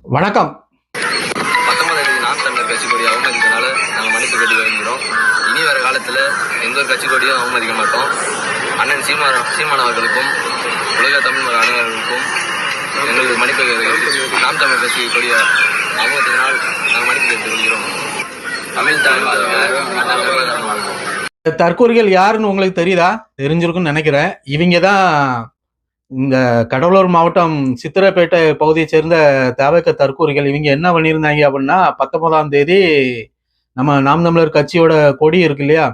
வணக்கம். 19 தேதி நாம் தமிழர் கட்சி கொடியை அவமதிக்கனால நாங்கள் மன்னிப்பு கட்டி வருகிறோம். இனி வர காலத்தில் எந்த ஒரு கட்சி கொடியும் அவமதிக்க மாட்டோம். அண்ணன் சீமான் அவர்களுக்கும் உலக தமிழ் மத அனைவர்களுக்கும் எங்களுக்கு மன்னிப்பு நாம் தமிழர் கட்சி கொடியை அவமதிக்கனால் நாங்கள் மன்னிப்பு கட்டி வருகிறோம். தமிழ் தற்கூரிகள் யாருன்னு உங்களுக்கு தெரியுதா? தெரிஞ்சிருக்குன்னு நினைக்கிறேன். இவங்க தான் இந்த கடலூர் மாவட்டம் சித்திரப்பேட்டை பகுதியை சேர்ந்த தவக தற்கூரிகள். இவங்க என்ன பண்ணியிருந்தாங்க அப்படின்னா, 19ஆம் தேதி நம்ம நாம் தமிழர் கட்சியோட கொடி இருக்கு இல்லையா,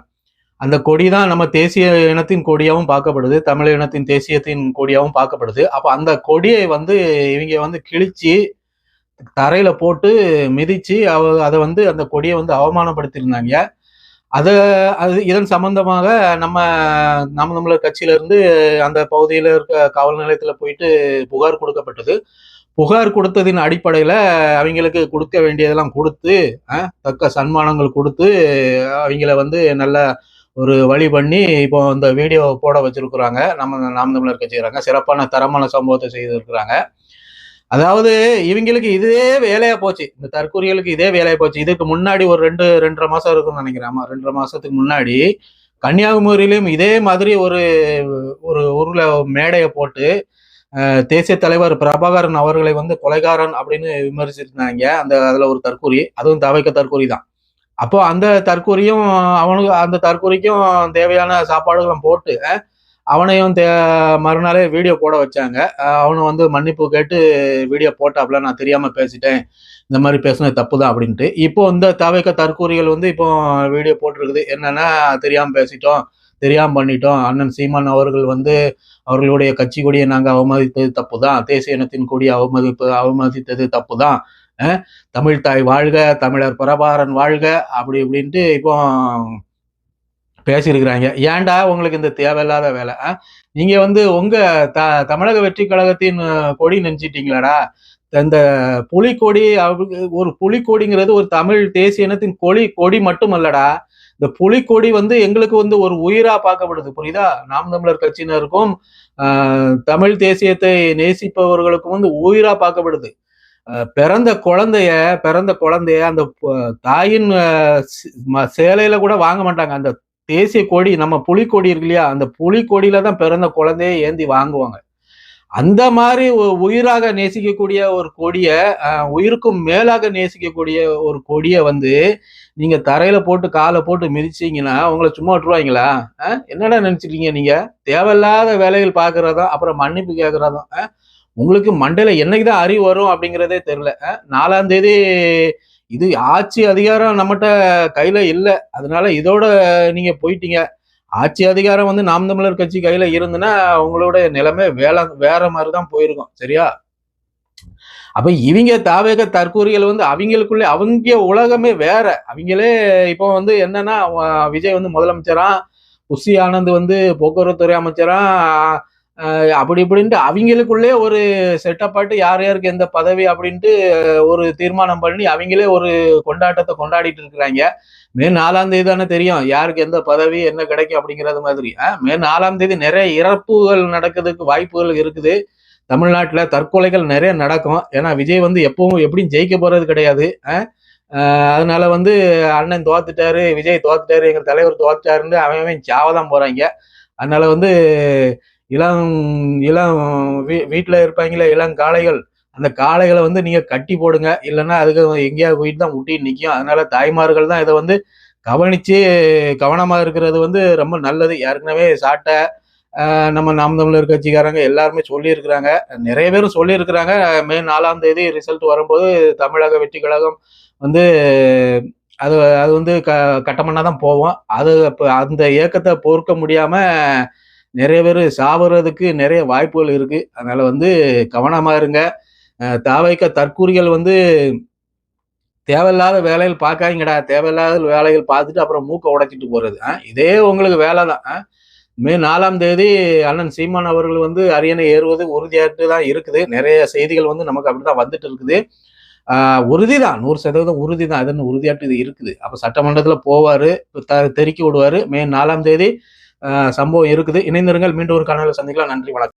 அந்த கொடி தான் நம்ம தேசிய இனத்தின் கொடியாகவும் பார்க்கப்படுது, தமிழ் இனத்தின் தேசியத்தின் கொடியாகவும் பார்க்கப்படுது. அப்போ அந்த கொடியை இவங்க கிழிச்சு தரையில போட்டு மிதிச்சு அதை அந்த கொடியை அவமானப்படுத்தியிருந்தாங்க. அது இதன் சம்பந்தமாக நம்ம தமிழர் கட்சியிலிருந்து அந்த பகுதியில் இருக்க காவல் நிலையத்தில் போயிட்டு புகார் கொடுக்கப்பட்டது. புகார் கொடுத்ததின் அடிப்படையில் அவங்களுக்கு கொடுக்க வேண்டியதெல்லாம் கொடுத்து, தக்க சன்மானங்கள் கொடுத்து அவங்கள நல்ல ஒரு வழி பண்ணி இப்போ இந்த வீடியோ போட வச்சிருக்கிறாங்க. நாம் தமிழர் கட்சிக்கிறாங்க சிறப்பான தரமான சம்பவத்தை செய்திருக்கிறாங்க. அதாவது இவங்களுக்கு இதே வேலையா போச்சு, இந்த தற்கூரிகளுக்கு இதே வேலையா போச்சு. இதுக்கு முன்னாடி ஒரு 2-2.5 மாசம் இருக்கும்னு நினைக்கிறேன். 2.5 மாசத்துக்கு முன்னாடி கன்னியாகுமரியிலும் இதே மாதிரி ஒரு ஒரு ஊர்ல மேடையை போட்டு தேசிய தலைவர் பிரபாகரன் அவர்களை கொலைகாரன் அப்படின்னு விமர்சிச்சிருந்தாங்க. அதுல ஒரு தற்கூரி, அதுவும் தவைக்க தற்கூரி தான். அப்போ அந்த தற்கூரிக்கும் தேவையான சாப்பாடுகளும் போட்டு அவனையும் மறுநாளே வீடியோ போட வச்சாங்க. அவனை மன்னிப்பு கேட்டு வீடியோ போட்டாப்புல, நான் தெரியாம பேசிட்டேன், இந்த மாதிரி பேசுனது தப்பு தான் அப்படின்ட்டு. இப்போ இந்த தவைக்க தற்கூரிகள் இப்போ வீடியோ போட்டிருக்குது. என்னன்னா, தெரியாம பேசிட்டோம், தெரியாம பண்ணிட்டோம், அண்ணன் சீமான் அவர்கள் அவர்களுடைய கட்சி கொடியை நாங்க அவமதித்தது தப்பு தான், தேசிய இனத்தின் கொடியை அவமதித்தது தப்பு தான், தமிழ் தாய் வாழ்க, தமிழர் பிரபாகரன் வாழ்க, அப்படி இப்படின்ட்டு இப்போ பேசியிருக்கிறாங்க. ஏன்டா உங்களுக்கு இந்த தேவையில்லாத வேலை? நீங்க உங்க தமிழக வெற்றி கழகத்தின் கொடி நினைச்சிட்டீங்களாடா? இந்த புலிக்கொடி, ஒரு புலிக்கொடிங்கிறது ஒரு தமிழ் தேசிய இனத்தின் கொடி மட்டும் அல்லடா. இந்த புலிக்கொடி எங்களுக்கு ஒரு உயிரா பார்க்கப்படுது, புரியுதா? நாம் தமிழர் கட்சியினருக்கும் தமிழ் தேசியத்தை நேசிப்பவர்களுக்கும் உயிரா பார்க்கப்படுது. பிறந்த குழந்தைய அந்த தாயின் சேலையில கூட வாங்க மாட்டாங்க. அந்த தேசிய கொடி, நம்ம புலிக்கொடி இருக்கு இல்லையா, அந்த புலிக்கொடியில தான் பிறந்த குழந்தைய ஏந்தி வாங்குவாங்க. அந்த மாதிரி உயிராக நேசிக்கக்கூடிய ஒரு கொடிய, உயிருக்கும் மேலாக நேசிக்கக்கூடிய ஒரு கொடிய நீங்க தரையில போட்டு காலை போட்டு மிதிச்சீங்கன்னா உங்களை சும்மா விட்டுருவாங்களா? என்னடா நினைச்சிருக்கீங்க நீங்க? தேவையில்லாத வேலைகள் பாக்குறதும் அப்புறம் மன்னிப்பு கேட்கறதும். உங்களுக்கு மண்டையில என்னைக்குதான் அறிவு வரும் அப்படிங்கிறதே தெரியல. 4ஆம் தேதி இது ஆட்சி அதிகாரம் நம்மகிட்ட கையில இல்லை, அதனால இதோட நீங்க போயிட்டீங்க. ஆட்சி அதிகாரம் நாம் தமிழர் கட்சி கையில இருந்துன்னா உங்களோட நிலைமை வேற மாதிரிதான் போயிருக்கும், சரியா? அப்ப இவங்க தாவேக தற்கூரிகள் அவங்களுக்குள்ளே அவங்க உலகமே வேற. அவங்களே இப்போ என்னன்னா, விஜய் முதலமைச்சரா, புஷி ஆனந்த் போக்குவரத்துறை அமைச்சரா, அப்படி இப்படின்ட்டு அவங்களுக்குள்ளே ஒரு செட்டப்பாட்டு யார் யாருக்கு எந்த பதவி அப்படின்ட்டு ஒரு தீர்மானம் பண்ணி அவங்களே ஒரு கொண்டாட்டத்தை கொண்டாடிட்டு இருக்கிறாங்க. மே 4ஆம் தேதி தானே தெரியும் யாருக்கு எந்த பதவி என்ன கிடைக்கும் அப்படிங்கிறது மாதிரி. மே 4ஆம் தேதி நிறைய இறப்புகள் நடக்கிறதுக்கு வாய்ப்புகள் இருக்குது. தமிழ்நாட்டுல தற்கொலைகள் நிறைய நடக்கும். ஏன்னா விஜய் எப்பவும் எப்படியும் ஜெயிக்க போறது கிடையாது. அதனால அண்ணன் தோத்துட்டாரு, விஜய் தோத்துட்டாரு, எங்க தலைவர் தோத்துட்டாருன்னு அவன் சாவதான் போறாங்க. அதனால இளம் வீட்டுல இருப்பாங்களே இளங்காளைகள், அந்த காளைகளை நீங்க கட்டி போடுங்க, இல்லைன்னா அதுக்கு எங்கேயாவது போயிட்டு தான் முட்டிட்டு நிற்கும். அதனால தாய்மார்கள் தான் இதை கவனிச்சு கவனமா இருக்கிறது ரொம்ப நல்லது. ஏற்கனவே சாட்டை நம்ம நாம் தமிழர் கட்சிக்காரங்க எல்லாருமே சொல்லியிருக்கிறாங்க, நிறைய பேரும் சொல்லியிருக்கிறாங்க. மே 4ஆம் தேதி ரிசல்ட் வரும்போது தமிழக வெற்றி கழகம் அது கட்டமன்னா தான் போவோம். அது அந்த இயக்கத்தை பொறுக்க முடியாம நிறைய பேர் சாவறதுக்கு நிறைய வாய்ப்புகள் இருக்கு. அதனால கவனமா இருங்க. தாவைக்க தற்கூரிகள் தேவையில்லாத வேலைகள் பார்க்காதீங்கடா. தேவையில்லாத வேலைகள் பார்த்துட்டு அப்புறம் மூக்க உடைச்சிட்டு போறது, இதே உங்களுக்கு வேலை தான். மே 4ஆம் தேதி அண்ணன் சீமான் அவர்கள் அரியணை ஏறுவது உறுதியாட்டு தான் இருக்குது. நிறைய செய்திகள் நமக்கு அப்படிதான் வந்துட்டு இருக்குது. உறுதிதான், 100% உறுதி தான். அதுன்னு உறுதியாட்டு இது இருக்குது. அப்ப சட்டமன்றத்துல போவாரு, தெறிக்கி விடுவாரு. மே 4ஆம் தேதி சம்பவம் இருக்குது. இணைந்திருங்கள். மீண்டும் ஒரு காணொலியில் சந்திக்கலாம். நன்றி, வணக்கம்.